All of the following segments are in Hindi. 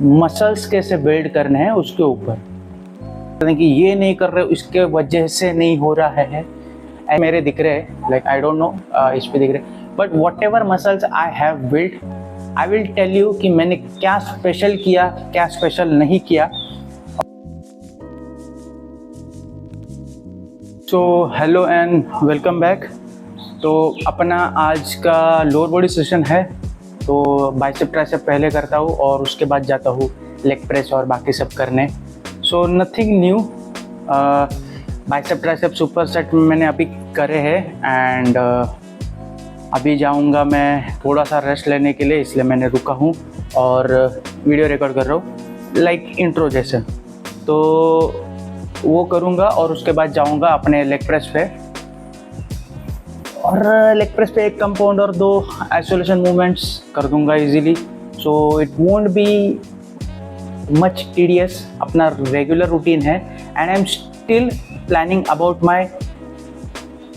मसल्स कैसे बिल्ड करने हैं उसके ऊपर, कि ये नहीं कर रहे हो इसके वजह से नहीं हो रहा है। मेरे दिख रहे हैं, लाइक आई डोंट नो इस पे दिख रहे, but whatever muscles I have build I will tell you कि मैंने क्या स्पेशल किया, क्या स्पेशल नहीं किया। So hello and welcome back. तो अपना आज का लोअर बॉडी सेशन है, तो बाइसेप ट्राइसेप पहले करता हूँ और उसके बाद जाता हूँ लेग प्रेस और बाकी सब करने। So nothing new, bicep tricep super set मैंने अभी करे हैं एंड अभी जाऊँगा मैं थोड़ा सा रेस्ट लेने के लिए, इसलिए मैंने रुका हूँ और वीडियो रिकॉर्ड कर रहा हूँ लाइक इंट्रो जैसे। तो वो करूँगा और उसके बाद जाऊँगा अपने लेग प्रेस पे, और लेग प्रेस पे एक कंपाउंड और 2 आइसोलेशन मूवमेंट्स कर दूंगा easily. So it won't be much tedious, अपना रेगुलर रूटीन है and I am still planning about my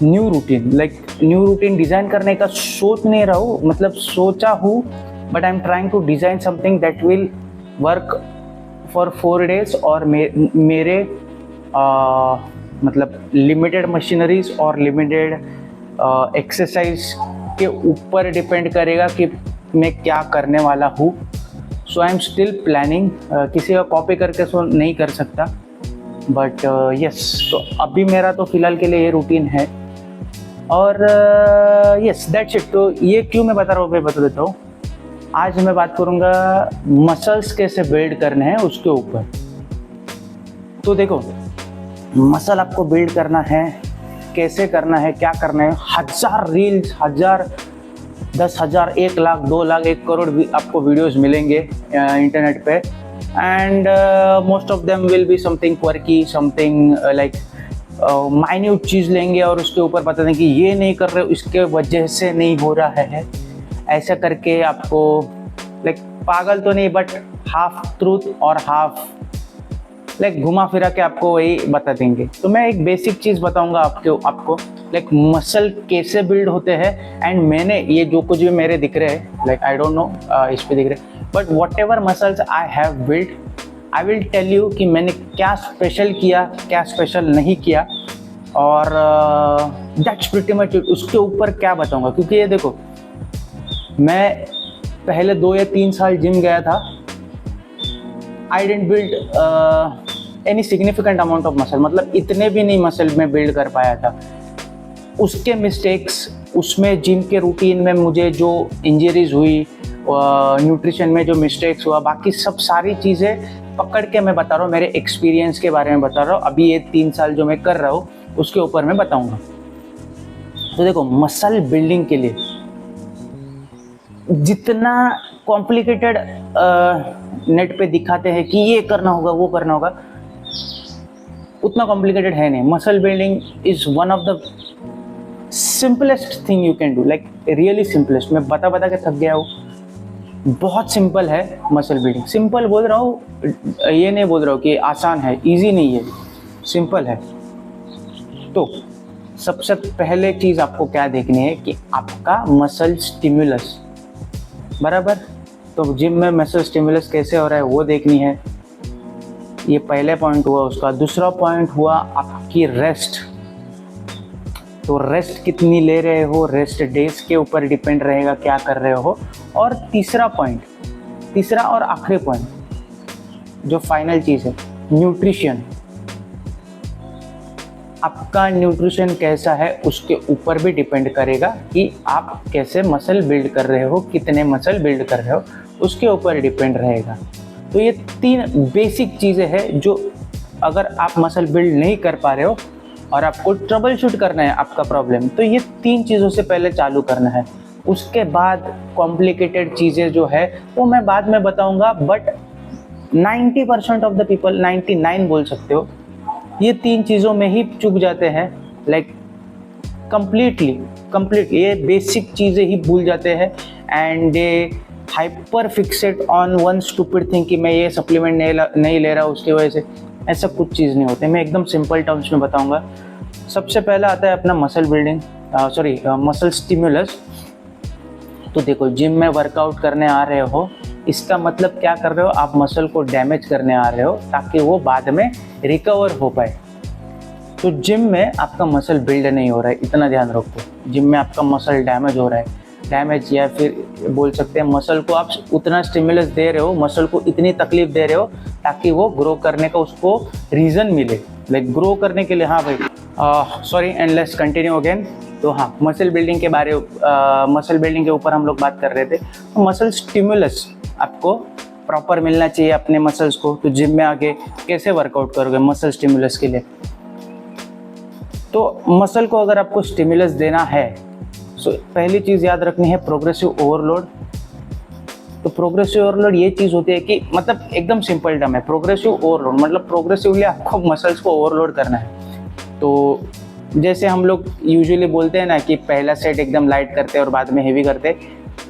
new routine. Like new routine design करने का सोच नहीं रहा हूँ, मतलब सोचा हूँ, but I am trying to design something that will work for 4 days और मेरे मतलब लिमिटेड मशीनरीज और लिमिटेड एक्सरसाइज के ऊपर डिपेंड करेगा कि मैं क्या करने वाला हूँ। So I am still planning, किसी का कॉपी करके सो नहीं कर सकता, बट यस। तो अभी मेरा तो फ़िलहाल के लिए ये रूटीन है और यस दैट्स इट। तो ये क्यों मैं बता रहा हूँ, मैं बता देता हूँ। आज मैं बात करूँगा मसल्स कैसे बिल्ड करने हैं उसके ऊपर। तो देखो, मसल आपको बिल्ड करना है, कैसे करना है, क्या करना है, 1000 रील्स, 1000, 10,000, 1 लाख, 2 लाख, 1 करोड़ भी आपको वीडियोस मिलेंगे इंटरनेट पे, and most of them will be something quirky, something like minute चीज़ लेंगे और उसके ऊपर बता दें कि ये नहीं कर रहे हो इसके वजह से नहीं हो रहा है। ऐसा करके आपको लाइक पागल तो नहीं, बट हाफ ट्रूथ और हाफ लाइक घुमा फिरा के आपको वही बता देंगे। तो मैं एक बेसिक चीज़ बताऊंगा आपको लाइक मसल कैसे बिल्ड होते हैं। एंड मैंने ये जो कुछ भी मेरे दिख रहे हैं, लाइक आई डोंट नो इस पे दिख रहे, but whatever muscles I have build I will tell you कि मैंने क्या स्पेशल किया, क्या स्पेशल नहीं किया, और दैट्स प्रीटी मच इट। उसके ऊपर क्या बताऊंगा, क्योंकि ये देखो, मैं पहले 2 या 3 साल जिम गया था, I didn't build any significant amount of muscle, मतलब इतने भी नहीं मसल में बिल्ड कर पाया था। उसके मिस्टेक्स, उसमें जिम के रूटीन में मुझे जो इंजरीज हुई, न्यूट्रिशन में जो मिस्टेक्स हुआ, बाकी सब सारी चीज़ें पकड़ के मैं बता रहा हूँ, मेरे एक्सपीरियंस के बारे में बता रहा हूँ। अभी ये 3 साल जो मैं कर रहा हूँ उसके ऊपर मैं बताऊँगा। तो देखो, मसल बिल्डिंग के लिए जितना कॉम्प्लिकेटेड नेट पे दिखाते हैं कि ये करना होगा, वो करना होगा, उतना कॉम्प्लिकेटेड है नहीं। Muscle building is one of the simplest thing you can do, like really simplest. मैं बता के थक गया हूँ, बहुत सिंपल है मसल बिल्डिंग। सिंपल बोल रहा हूँ, ये नहीं बोल रहा हूँ कि आसान है, इजी नहीं है, सिंपल है। तो सबसे पहले चीज़ आपको क्या देखनी है कि आपका मसल स्टिमुलस बराबर। तो जिम में मसल स्टिमुलस कैसे हो रहा है वो देखनी है, ये पहले पॉइंट हुआ उसका। दूसरा पॉइंट हुआ आपकी रेस्ट। तो रेस्ट कितनी ले रहे हो, रेस्ट डेज के ऊपर डिपेंड रहेगा क्या कर रहे हो। और तीसरा और आखिरी पॉइंट, जो फाइनल चीज़ है, न्यूट्रिशन। आपका न्यूट्रिशन कैसा है उसके ऊपर भी डिपेंड करेगा कि आप कैसे मसल बिल्ड कर रहे हो, कितने मसल बिल्ड कर रहे हो, उसके ऊपर डिपेंड रहेगा। तो ये 3 बेसिक चीज़ें हैं जो अगर आप मसल बिल्ड नहीं कर पा रहे हो और आपको ट्रबल शूट करना है आपका प्रॉब्लम, तो ये 3 चीज़ों से पहले चालू करना है। उसके बाद कॉम्प्लिकेटेड चीज़ें जो है वो मैं बाद में बताऊंगा, बट 90% ऑफ द पीपल, 99 बोल सकते हो, ये 3 चीज़ों में ही चूक जाते हैं। लाइक कंप्लीट ये बेसिक चीज़ें ही भूल जाते हैं and they hyper Fixit on one stupid thing कि मैं ये सप्लीमेंट नहीं ले रहा उसकी वजह से। ऐसा कुछ चीज़ नहीं होते। मैं एकदम सिंपल टर्म्स में बताऊंगा। सबसे पहला आता है अपना मसल बिल्डिंग, मसल स्टिमुलस। तो देखो, जिम में वर्कआउट करने आ रहे हो इसका मतलब क्या कर रहे हो, आप मसल को डैमेज करने आ रहे हो ताकि वो बाद में रिकवर हो पाए। तो जिम में आपका मसल बिल्ड नहीं हो रहा है, इतना ध्यान रखो। जिम में आपका मसल डैमेज हो रहा है, डैमेज या फिर बोल सकते हैं मसल को आप उतना स्टिमुलस दे रहे हो, मसल को इतनी तकलीफ दे रहे हो ताकि वो ग्रो करने का उसको रीज़न मिले, लाइक ग्रो करने के लिए। हाँ भाई, sorry and let's continue again. तो हाँ, मसल बिल्डिंग के ऊपर हम लोग बात कर रहे थे। तो मसल स्टिमुलस आपको प्रॉपर मिलना चाहिए अपने मसल्स को। तो जिम में आके कैसे वर्कआउट करोगे मसल स्टिमुलस के लिए? तो मसल को अगर आपको स्टिमुलस देना है, तो पहली चीज़ याद रखनी है प्रोग्रेसिव ओवरलोड। तो प्रोग्रेसिव ओवरलोड ये चीज़ होती है कि मतलब एकदम सिंपल टर्म है, प्रोग्रेसिव ओवरलोड मतलब प्रोग्रेसिवली आपको मसल्स को ओवरलोड करना है। तो जैसे हम लोग यूजुअली बोलते हैं ना कि पहला सेट एकदम लाइट करते हैं और बाद में हेवी करते हैं,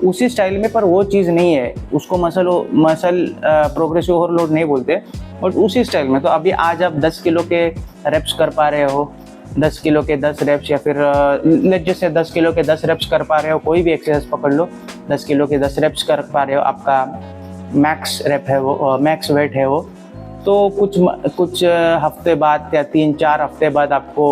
उसी स्टाइल में, पर वो चीज़ नहीं है। उसको मसल प्रोग्रेसिव ओवरलोड नहीं बोलते, बट उसी स्टाइल में। तो अभी आज आप 10 किलो के रेप्स कर पा रहे हो, 10 किलो के 10 रेप्स, या फिर लेट जैसे 10 किलो के 10 रेप्स कर पा रहे हो, कोई भी एक्सरसाइज पकड़ लो, 10 किलो के 10 रेप्स कर पा रहे हो, आपका मैक्स रेप है वो, मैक्स वेट है वो। तो कुछ हफ्ते बाद या 3-4 हफ्ते बाद आपको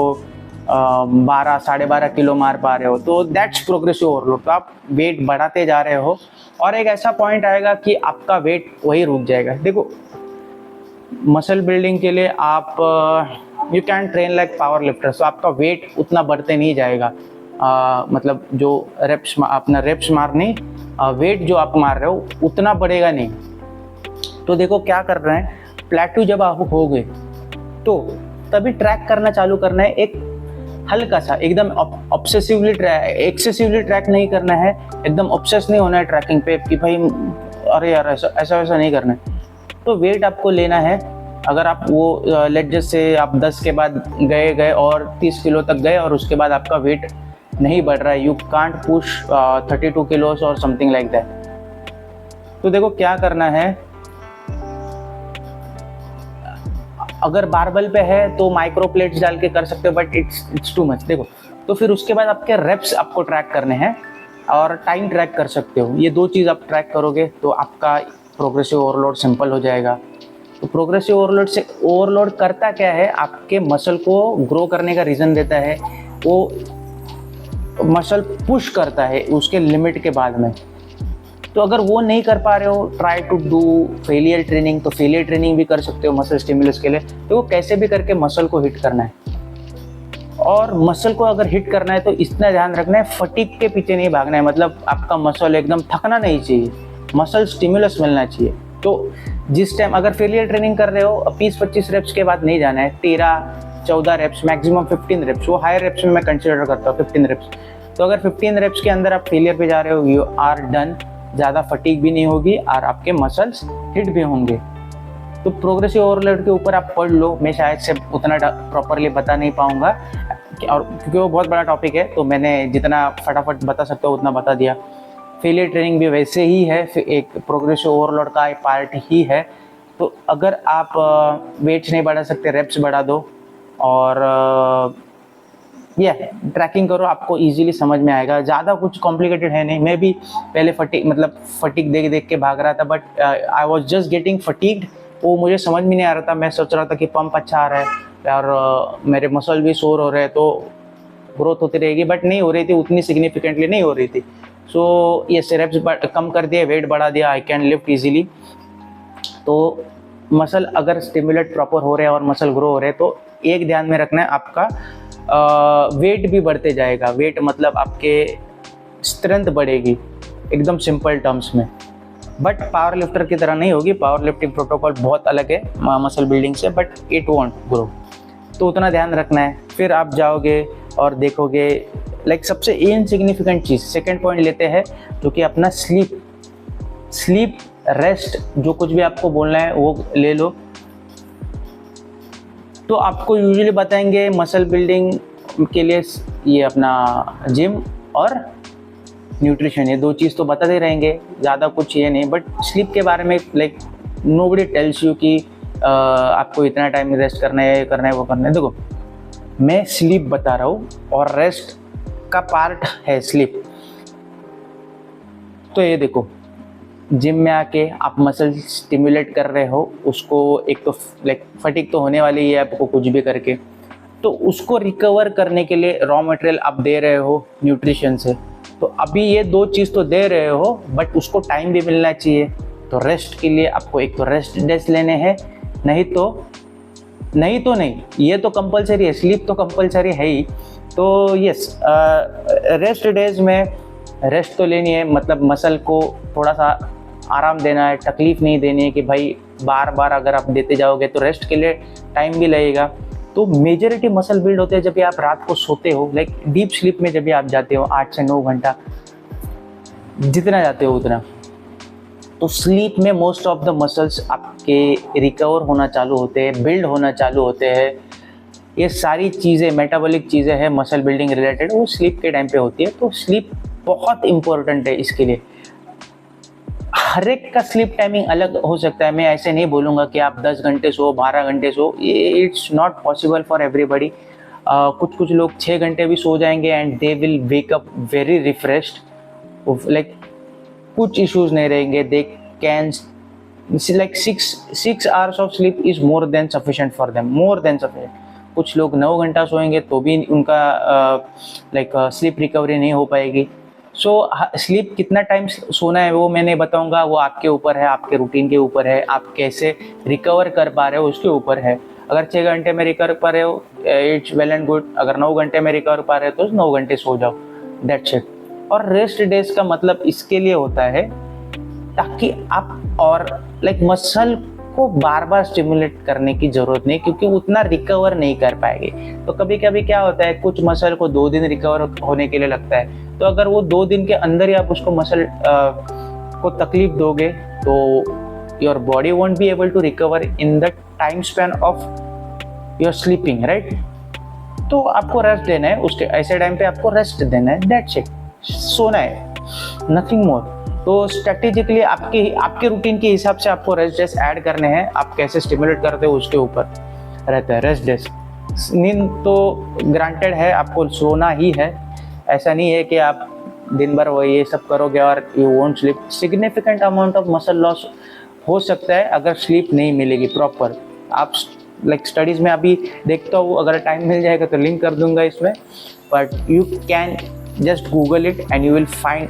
12 साढ़े 12 किलो मार पा रहे हो, तो दैट्स प्रोग्रेसिव ओवरलोड। तो आप वेट बढ़ाते जा रहे हो और एक ऐसा पॉइंट आएगा कि आपका वेट वही रुक जाएगा। देखो, मसल बिल्डिंग के लिए आप you can train like power lifter, तो आपका वेट उतना बढ़ते नहीं जाएगा। मतलब जो रेप्स मारने वेट जो आप मार रहे हो उतना बढ़ेगा नहीं। तो देखो क्या कर रहे हैं, प्लेटू जब आप हो गए तो तभी ट्रैक करना चालू करना है, एक हल्का सा, एकदम एक्सेसिवली ट्रैक नहीं करना है, एकदम ऑब्सेस नहीं होना है ट्रैकिंग पे कि भाई अरे यार ऐसा वैसा नहीं करना है। तो वेट आपको लेना है। अगर आप वो लेट जैसे आप 10 के बाद गए और 30 किलो तक गए और उसके बाद आपका वेट नहीं बढ़ रहा है, यू कांट पुश 32 किलोस और समथिंग लाइक दैट। तो देखो क्या करना है, अगर बारबल पे है तो माइक्रो प्लेट्स डाल के कर सकते हो, बट इट्स टू मच। देखो, तो फिर उसके बाद आपके रेप्स आपको ट्रैक करने हैं और टाइम ट्रैक कर सकते हो। ये दो चीज़ आप ट्रैक करोगे तो आपका प्रोग्रेसिव ओवरलोड सिंपल हो जाएगा। तो प्रोग्रेसिव ओवरलोड करता क्या है, आपके मसल को ग्रो करने का रीज़न देता है, वो मसल पुश करता है उसके लिमिट के बाद में। तो अगर वो नहीं कर पा रहे हो, try to do failure training. तो फेलियर ट्रेनिंग भी कर सकते हो मसल स्टिमुलस के लिए। तो वो कैसे भी करके मसल को हिट करना है, और मसल को अगर हिट करना है तो इतना ध्यान रखना है, फटीग के पीछे नहीं भागना है। मतलब आपका मसल एकदम थकना नहीं चाहिए, मसल स्टिमुलस मिलना चाहिए। तो जिस टाइम अगर फेलियर ट्रेनिंग कर रहे हो, 20-25 रेप्स के बाद नहीं जाना है, 13-14 रेप्स, मैक्सिमम 15 रेप्स, वो हायर रेप्स में मैं कंसिडर करता हूँ 15 रेप्स। तो अगर 15 रेप्स के अंदर आप फेलियर पे जा रहे हो, यू आर डन। ज़्यादा फटीग भी नहीं होगी और आपके मसल्स हिट भी होंगे। तो प्रोग्रेसिव ओवरलोड के ऊपर आप पढ़ लो, मैं शायद से उतना प्रॉपरली बता नहीं पाऊँगा, और क्योंकि वो बहुत बड़ा टॉपिक है, तो मैंने जितना फटाफट बता सकता हूँ उतना बता दिया। फेलियर ट्रेनिंग भी वैसे ही है, एक प्रोग्रेसिव ओवरलोड का एक पार्ट ही है। तो अगर आप वेट्स नहीं बढ़ा सकते, रेप्स बढ़ा दो और ट्रैकिंग करो, आपको इजीली समझ में आएगा। ज़्यादा कुछ कॉम्प्लिकेटेड है नहीं। मैं भी पहले फटीग देख के भाग रहा था, but I was just getting fatigued. वो मुझे समझ में नहीं आ रहा था। मैं सोच रहा था कि पंप अच्छा आ रहा है और मेरे मसल भी सोर हो रहे हैं, तो ग्रोथ होती रहेगी, बट नहीं हो रही थी, उतनी सिग्निफिकेंटली नहीं हो रही थी। सो ये रेप्स कम कर दिए, वेट बढ़ा दिया, आई कैन लिफ्ट ईजिली। तो मसल अगर स्टिमुलेट प्रॉपर हो रहे हैं और मसल ग्रो हो रहे हैं, तो एक ध्यान में रखना है, आपका वेट भी बढ़ते जाएगा। वेट मतलब आपके स्ट्रेंथ बढ़ेगी, एकदम सिंपल टर्म्स में। बट पावर लिफ्टर की तरह नहीं होगी, पावर लिफ्टिंग प्रोटोकॉल बहुत अलग है मसल बिल्डिंग से, बट इट वॉन्ट ग्रो। तो उतना ध्यान रखना है। फिर आप जाओगे और देखोगे, लाइक सबसे इनसिग्निफिकेंट चीज़, सेकेंड पॉइंट लेते हैं, जो कि अपना स्लीप रेस्ट, जो कुछ भी आपको बोलना है वो ले लो। तो आपको यूजुअली बताएंगे मसल बिल्डिंग के लिए ये अपना जिम और न्यूट्रिशन, ये दो चीज़ तो बताते रहेंगे, ज़्यादा कुछ ये नहीं। बट स्लीप के बारे में लाइक नोबडी टेल्स यू कि आपको इतना टाइम रेस्ट करना है, वो करना है। देखो, मैं स्लीप बता रहा हूँ और रेस्ट का पार्ट है स्लीप। तो ये देखो, जिम में आके आप मसल स्टिमुलेट कर रहे हो उसको, एक तो लाइक फटीग तो होने वाली है आपको कुछ भी करके, तो उसको रिकवर करने के लिए रॉ मटेरियल आप दे रहे हो न्यूट्रिशन से। तो अभी ये दो चीज़ तो दे रहे हो, बट उसको टाइम भी मिलना चाहिए। तो रेस्ट के लिए आपको एक तो रेस्ट डेज लेने हैं, नहीं नहीं, ये तो कंपलसरी है, स्लीप तो कंपलसरी है ही। तो यस, रेस्ट डेज में रेस्ट तो लेनी है, मतलब मसल को थोड़ा सा आराम देना है, तकलीफ नहीं देनी है कि भाई बार बार अगर आप देते जाओगे तो रेस्ट के लिए टाइम भी लगेगा। तो मेजॉरिटी मसल बिल्ड होते हैं जब भी आप रात को सोते हो, लाइक डीप स्लीप में जब भी आप जाते हो 8 से 9 घंटा, जितना जाते हो उतना। तो स्लीप में मोस्ट ऑफ द मसल्स आपके रिकवर होना चालू होते हैं, बिल्ड होना चालू होते हैं। ये सारी चीज़ें मेटाबॉलिक चीज़ें हैं मसल बिल्डिंग रिलेटेड, वो स्लीप के टाइम पे होती है। तो स्लीप बहुत इंपॉर्टेंट है इसके लिए। हर एक का स्लीप टाइमिंग अलग हो सकता है, मैं ऐसे नहीं बोलूँगा कि आप 10 घंटे सो, 12 घंटे सो, ये it's not possible for everybody. कुछ लोग 6 घंटे भी सो जाएंगे and they will wake up very refreshed, like कुछ इश्यूज नहीं रहेंगे। They can like 6 hours of sleep is more than sufficient for them, more than sufficient. कुछ लोग 9 घंटा सोएंगे तो भी उनका लाइक स्लीप रिकवरी नहीं हो पाएगी। सो स्लीप कितना टाइम सोना है वो मैं नहीं बताऊंगा, वो आपके ऊपर है, आपके रूटीन के ऊपर है, आप कैसे रिकवर कर पा रहे हो उसके ऊपर है। अगर 6 घंटे में रिकवर पा रहे हो इट्स वेल एंड गुड, अगर 9 घंटे में रिकवर पा रहे हो तो 9 घंटे सो जाओ, दैट्स इट। और रेस्ट डेज का मतलब इसके लिए होता है ताकि आप और लाइक मसल को बार बार स्टिमुलेट करने की जरूरत नहीं, क्योंकि उतना रिकवर नहीं कर पाएंगे। तो कभी कभी क्या होता है, कुछ मसल को 2 दिन रिकवर होने के लिए लगता है, तो अगर वो 2 दिन के अंदर ही आप उसको मसल को तकलीफ दोगे तो your body won't be able to recover in the time span of your sleeping, right. तो आपको रेस्ट देना है, उसके ऐसे टाइम पे आपको रेस्ट देना है, दैट्स इट, सोना है, नथिंग मोर। तो स्ट्रेटेजिकली आपके रूटीन के हिसाब से आपको रेस्ट डेज ऐड करने हैं, आप कैसे स्टिमुलेट करते हो उसके ऊपर रहता है रेस्ट डेज। नींद तो ग्रांटेड है, आपको सोना ही है, ऐसा नहीं है कि आप दिन भर वो ये सब करोगे और you won't sleep. Significant amount of muscle loss हो सकता है अगर स्लीप नहीं मिलेगी प्रॉपर। आप लाइक स्टडीज़ में अभी देखता हूँ, अगर टाइम मिल जाएगा तो लिंक कर दूंगा इसमें, but you can just Google it and you will find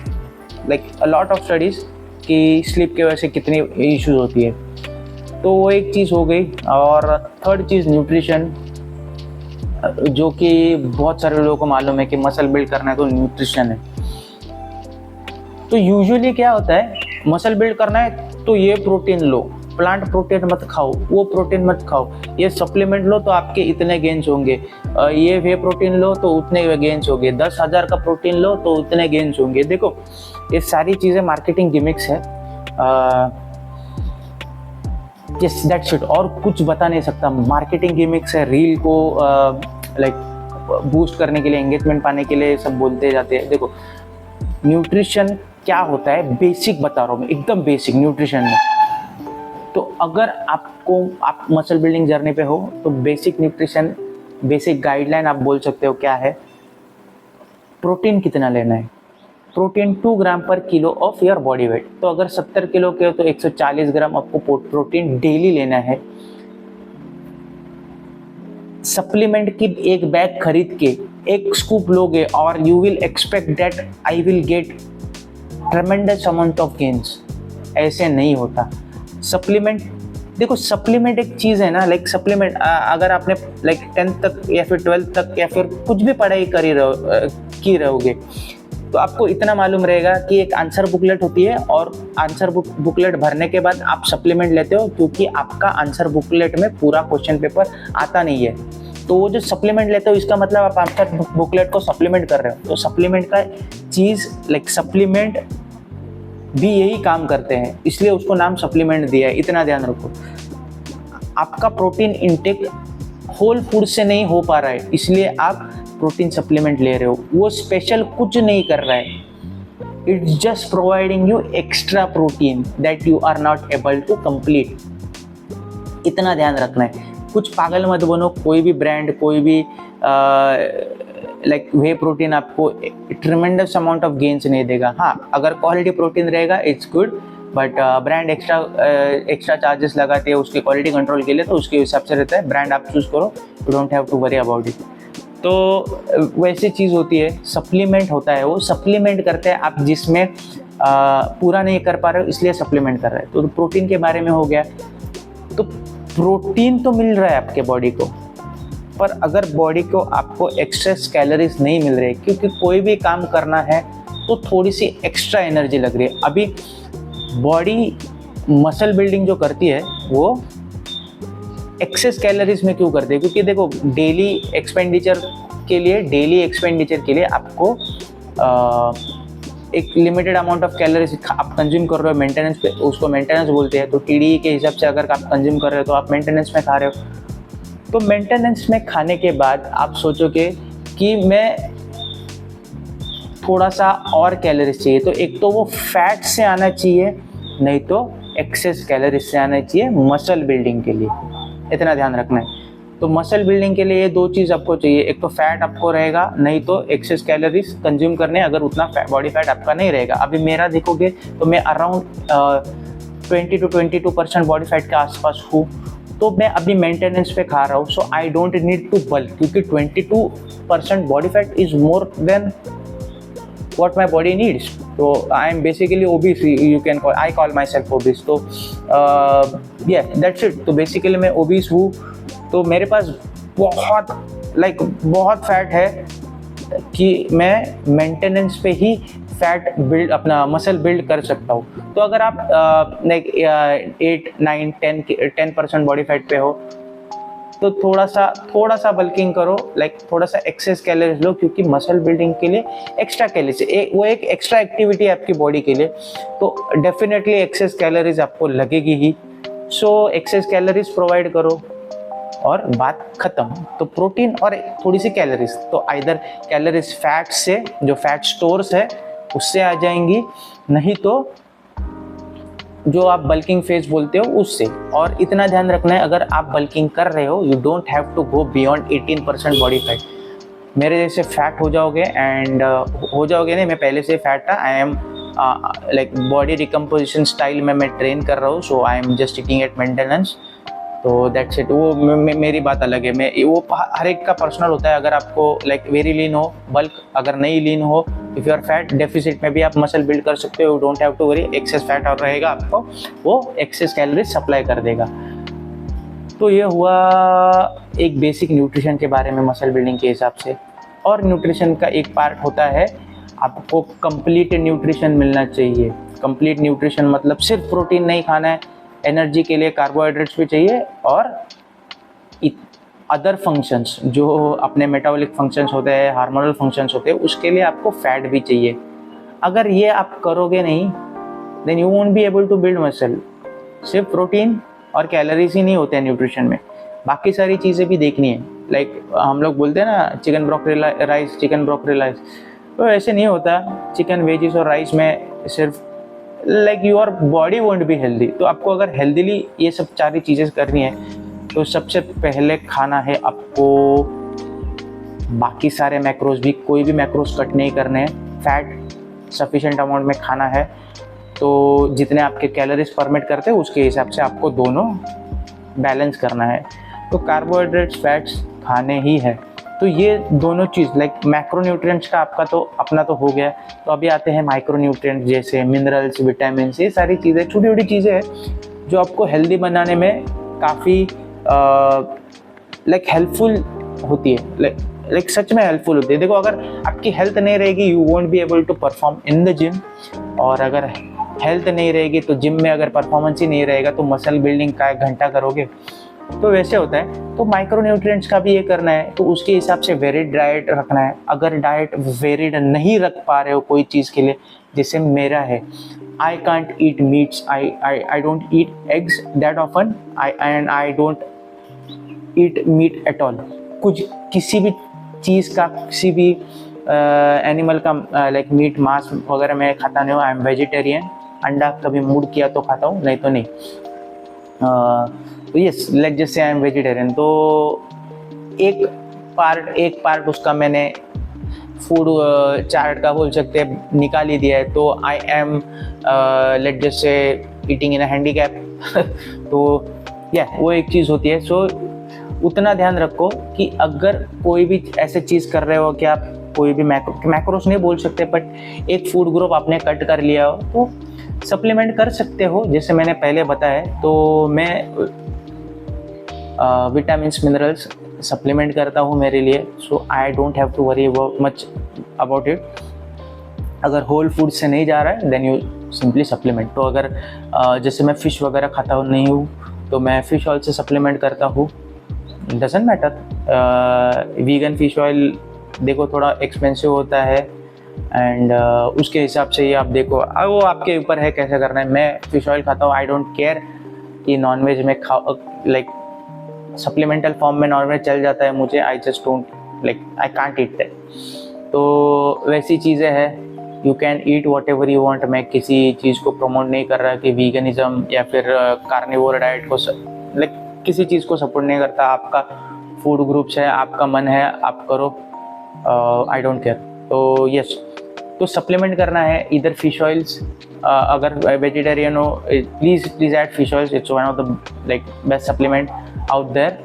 like a lot of studies कि स्लीप की वजह से कितनी इश्यूज होती है। तो वो एक चीज़ हो गई। और थर्ड चीज़ न्यूट्रिशन, जो कि बहुत सारे लोगों को मालूम है कि मसल बिल्ड करना है तो न्यूट्रिशन है। तो यूजुअली क्या होता है, मसल बिल्ड करना है तो ये प्रोटीन लो, प्लांट प्रोटीन मत खाओ, वो प्रोटीन मत खाओ, ये सप्लीमेंट लो तो आपके इतने गेन्स होंगे, ये वे प्रोटीन लो तो उतने गेन्स होंगे, 10,000 का प्रोटीन लो तो उतने गेन्स होंगे। देखो ये सारी चीज़ें मार्केटिंग गिमिक्स है, यस दैट्स इट, और कुछ बता नहीं सकता। मार्केटिंग गिमिक्स है, रील को लाइक बूस्ट करने के लिए, एंगेजमेंट पाने के लिए सब बोलते जाते हैं। देखो न्यूट्रिशन क्या होता है बेसिक बता रहा हूँ मैं, एकदम बेसिक न्यूट्रिशन में। तो अगर आप मसल बिल्डिंग जर्नी पे हो तो बेसिक न्यूट्रिशन, बेसिक गाइडलाइन आप बोल सकते हो क्या है। प्रोटीन कितना लेना है, प्रोटीन 2 ग्राम पर kilo of your body weight. तो अगर 70 किलो के हो तो 140 ग्राम आपको प्रोटीन डेली लेना है। सप्लीमेंट की एक बैग खरीद के एक स्कूप लोगे और you will expect that I will get ट्रेमेंडस amount of gains, ऐसे नहीं होता। सप्लीमेंट, देखो सप्लीमेंट एक चीज़ है ना, लाइक सप्लीमेंट अगर आपने लाइक 10th तक या फिर 12th तक या फिर कुछ भी पढ़ाई की रहोगे तो आपको इतना मालूम रहेगा कि एक आंसर बुकलेट होती है और आंसर बुकलेट भरने के बाद आप सप्लीमेंट लेते हो, क्योंकि आपका आंसर बुकलेट में पूरा क्वेश्चन पेपर आता नहीं है। तो वो जो सप्लीमेंट लेते हो इसका मतलब आप आंसर बुकलेट को सप्लीमेंट कर रहे हो। तो सप्लीमेंट का चीज़ लाइक सप्लीमेंट भी यही काम करते हैं, इसलिए उसको नाम सप्लीमेंट दिया है, इतना ध्यान रखो। आपका प्रोटीन इंटेक होल फूड से नहीं हो पा रहा है, इसलिए आप प्रोटीन सप्लीमेंट ले रहे हो। वो स्पेशल कुछ नहीं कर रहा है, it's just providing you extra protein that you are not able to complete. इतना ध्यान रखना है। कुछ पागल मत बनो, कोई भी ब्रांड, कोई भी लाइक वे प्रोटीन आपको ट्रिमेंडस अमाउंट ऑफ गेन्स नहीं देगा। हाँ, अगर क्वालिटी प्रोटीन रहेगा it's good, but brand extra charges लगाते हैं उसके क्वालिटी कंट्रोल के लिए, तो उसके हिसाब से रहता है। ब्रांड आप चूज़ करो, you don't have to worry about it. तो वैसी चीज़ होती है। सप्लीमेंट होता है, वो सप्लीमेंट करते हैं आप जिसमें पूरा नहीं कर पा रहे हो इसलिए सप्लीमेंट कर रहे हैं। तो प्रोटीन के बारे में हो गया। तो प्रोटीन तो मिल रहा है आपके बॉडी को, पर अगर बॉडी को आपको एक्सेस कैलोरीज नहीं मिल रही, क्योंकि कोई भी काम करना है तो थोड़ी सी एक्स्ट्रा एनर्जी लग रही है। अभी बॉडी मसल बिल्डिंग जो करती है वो एक्सेस कैलोरीज में क्यों करती है? क्योंकि देखो डेली एक्सपेंडिचर के लिए आपको एक लिमिटेड अमाउंट ऑफ कैलोरीज आप कंज्यूम कर रहे हो मेंटेनेंस पे, उसको मेंटेनेंस बोलते हैं। तो टीडीई के हिसाब से अगर आप कंज्यूम कर रहे हो तो आप मेंटेनेंस में खा रहे हो। तो मेंटेनेंस में खाने के बाद आप सोचोगे कि मैं थोड़ा सा और कैलोरीज चाहिए, तो एक तो वो फैट से आना चाहिए, नहीं तो एक्सेस कैलोरीज से आना चाहिए मसल बिल्डिंग के लिए। इतना ध्यान रखना है। तो मसल बिल्डिंग के लिए ये दो चीज़ आपको चाहिए, एक तो फैट आपको रहेगा, नहीं तो एक्सेस कैलोरीज कंज्यूम करने अगर उतना बॉडी फैट आपका नहीं रहेगा। अभी मेरा देखोगे तो मैं अराउंड 20 to 22% बॉडी फैट के आसपास हूँ, तो मैं अभी मेंटेनेंस पे खा रहा हूँ। So I don't need to bulk, क्योंकि 22% body fat is more than what my body needs. So I am basically obese, I call myself obese. तो yeah, that's it. तो basically मैं obese हूँ, तो मेरे पास बहुत फैट है कि मैं मेंटेनेंस पे ही फैट बिल्ड अपना मसल बिल्ड कर सकता हूँ। तो अगर आप 8, 9, 10% बॉडी फैट पे हो तो थोड़ा सा बल्किंग करो, थोड़ा सा एक्सेस कैलोरीज लो, क्योंकि मसल बिल्डिंग के लिए एक्स्ट्रा कैलोरीज वो एक एक्स्ट्रा एक्टिविटी है आपकी बॉडी के लिए, तो डेफिनेटली एक्सेस कैलोरीज आपको लगेगी ही। सो एक्सेस कैलोरीज प्रोवाइड करो और बात खत्म। तो प्रोटीन और थोड़ी सी कैलोरीज, तो आइदर कैलोरीज फैट से, जो फैट स्टोर्स है उससे आ जाएंगी, नहीं तो जो आप बल्किंग फेज बोलते हो उससे। और इतना ध्यान रखना है, अगर आप बल्किंग कर रहे हो you don't have to go beyond 18% body fat. मेरे जैसे फैट हो जाओगे एंड हो जाओगे नहीं, मैं पहले से फैट था। I am body recomposition style में मैं ट्रेन कर रहा हूँ, so I am just eating at maintenance. तो दैट्स इट। वो मेरी बात अलग है, मैं वो हर एक का पर्सनल होता है। अगर आपको वेरी लीन हो, बल्क, अगर नहीं लीन हो, if you are fat deficit में भी आप मसल बिल्ड कर सकते हो। Don't have to worry, excess fat और रहेगा आपको, वो एक्सेस कैलोरीज सप्लाई कर देगा। तो ये हुआ एक बेसिक न्यूट्रिशन के बारे में मसल बिल्डिंग के हिसाब से। और न्यूट्रिशन का एक पार्ट होता है, आपको कंप्लीट न्यूट्रिशन मिलना चाहिए। कंप्लीट न्यूट्रिशन मतलब सिर्फ प्रोटीन नहीं खाना है, एनर्जी के लिए कार्बोहाइड्रेट्स भी चाहिए, और अदर फंक्शंस जो अपने मेटाबॉलिक फंक्शंस होते हैं, हार्मोनल फंक्शंस होते हैं, उसके लिए आपको फैट भी चाहिए। अगर ये आप करोगे नहीं then you won't be able to build muscle. सिर्फ प्रोटीन और कैलोरीज ही नहीं होते हैं न्यूट्रिशन में, बाकी सारी चीज़ें भी देखनी है। हम लोग बोलते हैं ना चिकन ब्रोकली राइस, तो ऐसे नहीं होता। चिकन, वेजिस और राइस में सिर्फ your body won't be healthy. तो आपको अगर हेल्दीली ये सब सारी चीज़ें करनी है तो सबसे पहले खाना है आपको बाकी सारे मैक्रोज भी, कोई भी मैक्रोज कट नहीं करने हैं। फैट सफिशिएंट अमाउंट में खाना है, तो जितने आपके कैलोरीज परमिट करते हैं उसके हिसाब से आपको दोनों बैलेंस करना है। तो कार्बोहाइड्रेट्स, फैट्स खाने ही है। तो ये दोनों चीज़ मैक्रोन्यूट्रिएंट्स का आपका तो अपना तो हो गया। तो अभी आते हैं माइक्रोन्यूट्रिएंट्स, जैसे मिनरल्स, विटामिन, ये सारी चीज़ें छोटी छोटी चीज़ें हैं जो आपको हेल्दी बनाने में काफ़ी हेल्पफुल होती है। सच में हेल्पफुल होती है। देखो, अगर आपकी हेल्थ नहीं रहेगी you won't be able to perform in the gym, और अगर हेल्थ नहीं रहेगी तो जिम में अगर परफॉर्मेंस ही नहीं रहेगा तो मसल बिल्डिंग का 1 घंटा करोगे। तो वैसे होता है। तो माइक्रोन्यूट्रिएंट्स का भी ये करना है, तो उसके हिसाब से वेरिड डाइट रखना है। अगर डाइट वेरिड नहीं रख पा रहे हो कोई चीज़ के लिए, जैसे मेरा है, I can't eat meats, I don't eat eggs that often, I don't eat meat at all. कुछ किसी भी चीज़ का, किसी भी एनिमल का मीट, मांस वगैरह मैं खाता नहीं हूँ। I am vegetarian. अंडा कभी मूड किया तो खाता हूँ, नहीं तो नहीं। तो yes, let's just say I am vegetarian. तो एक पार्ट उसका मैंने फूड चार्ट का बोल सकते हैं निकाल ही दिया है। तो I am let's just say eating in a handicap तो या वो एक चीज़ होती है। सो उतना ध्यान रखो कि अगर कोई भी ऐसे चीज़ कर रहे हो कि आप कोई भी मैक्रोस नहीं बोल सकते, बट एक फूड ग्रुप आपने कट कर लिया हो तो सप्लीमेंट कर सकते हो। जैसे मैंने पहले बताया, तो मैं विटामिन्स मिनरल्स सप्लीमेंट करता हूँ मेरे लिए, so I don't have to worry much about it. अगर होल फूड से नहीं जा रहा है देन यू सिंपली सप्लीमेंट। तो अगर जैसे मैं फ़िश वगैरह खाता हूँ नहीं हूँ तो मैं फ़िश ऑयल से सप्लीमेंट करता हूँ, doesn't matter. Vegan fish oil देखो थोड़ा एक्सपेंसिव होता है एंड उसके हिसाब से ही आप देखो, वो आपके ऊपर है कैसे करना है। मैं फ़िश ऑयल खाता हूँ, आई डोंट केयर कि नॉनवेज में लाइक सप्लीमेंटल फॉर्म में नॉनवेज चल जाता है मुझे, I just don't like, I can't eat that. तो वैसी चीज़ें हैं, you can eat what ever you want. मैं किसी चीज़ को प्रमोट नहीं कर रहा कि वीगनिज़म या फिर कार्निवोर डाइट को लाइक किसी चीज़ को सपोर्ट नहीं करता। आपका फूड ग्रुप्स है, आपका मन है, आप करो, आई डोंट केयर। तो यस, तो सप्लीमेंट करना है इधर फिश ऑयल्स। अगर वेजिटेरियन हो please add fish oils, it's one of the like best supplement out there.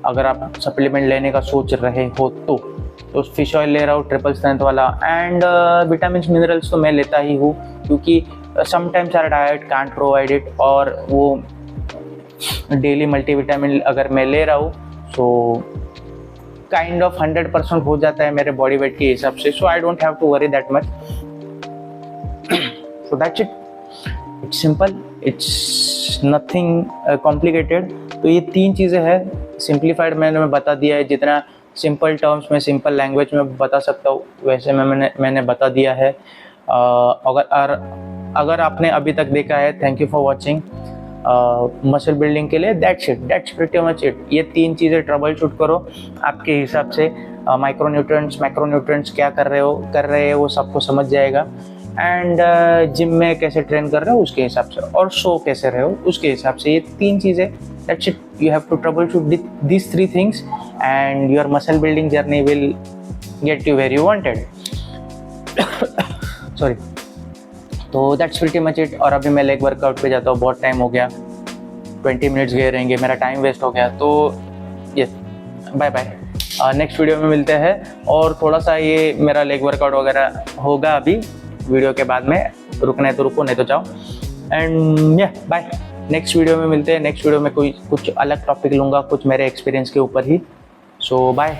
अगर आप सप्लीमेंट लेने का सोच रहे हो तो फिश ऑयल ले रहा हूँ ट्रिपल स्ट्रेंथ वाला। एंड विटामिन मिनरल्स तो मैं लेता ही हूँ क्योंकि sometimes our diet can't provide it, और वो डेली मल्टीविटामिन अगर मैं ले रहा हूँ सो काइंड ऑफ 100% हो जाता है मेरे बॉडी वेट के हिसाब से। So I don't have to worry that much. So that's it, it's simple, it's nothing complicated. तो ये 3 चीज़ें हैं, सिंप्लीफाइड मैंने बता दिया है। जितना सिंपल टर्म्स में सिंपल लैंग्वेज में बता सकता हूँ वैसे मैंने बता दिया है। अगर आपने अभी तक देखा है, thank you for watching. Muscle building के लिए दैट्स प्रीटी मच इट। ये 3 चीज़ें ट्रबल शूट करो आपके हिसाब से। माइक्रोन्यूट्रिएंट्स मैक्रोन्यूट्रिएंट्स क्या कर रहे हो वो सबको समझ जाएगा। एंड जिम में कैसे ट्रेन कर रहे हो उसके हिसाब से, और सो कैसे रहे हो उसके हिसाब से। ये 3 चीज़ें, that's it. You have to troubleshoot these 3 things and your muscle building journey will get you where you wanted. Sorry. तो दैट्स प्रीटी मच इट। और अभी मैं लेग वर्कआउट पे जाता हूँ, बहुत टाइम हो गया, 20 मिनट्स गए रहेंगे, मेरा टाइम वेस्ट हो गया। तो yes, bye bye, next video में मिलते हैं। और थोड़ा सा ये मेरा लेग वर्कआउट वगैरह होगा अभी वीडियो के बाद में, रुकना है तो रुको नहीं तो जाओ। एंड या बाय, नेक्स्ट वीडियो में मिलते हैं। नेक्स्ट वीडियो में कुछ अलग टॉपिक लूँगा, कुछ मेरे एक्सपीरियंस के ऊपर ही। सो बाय।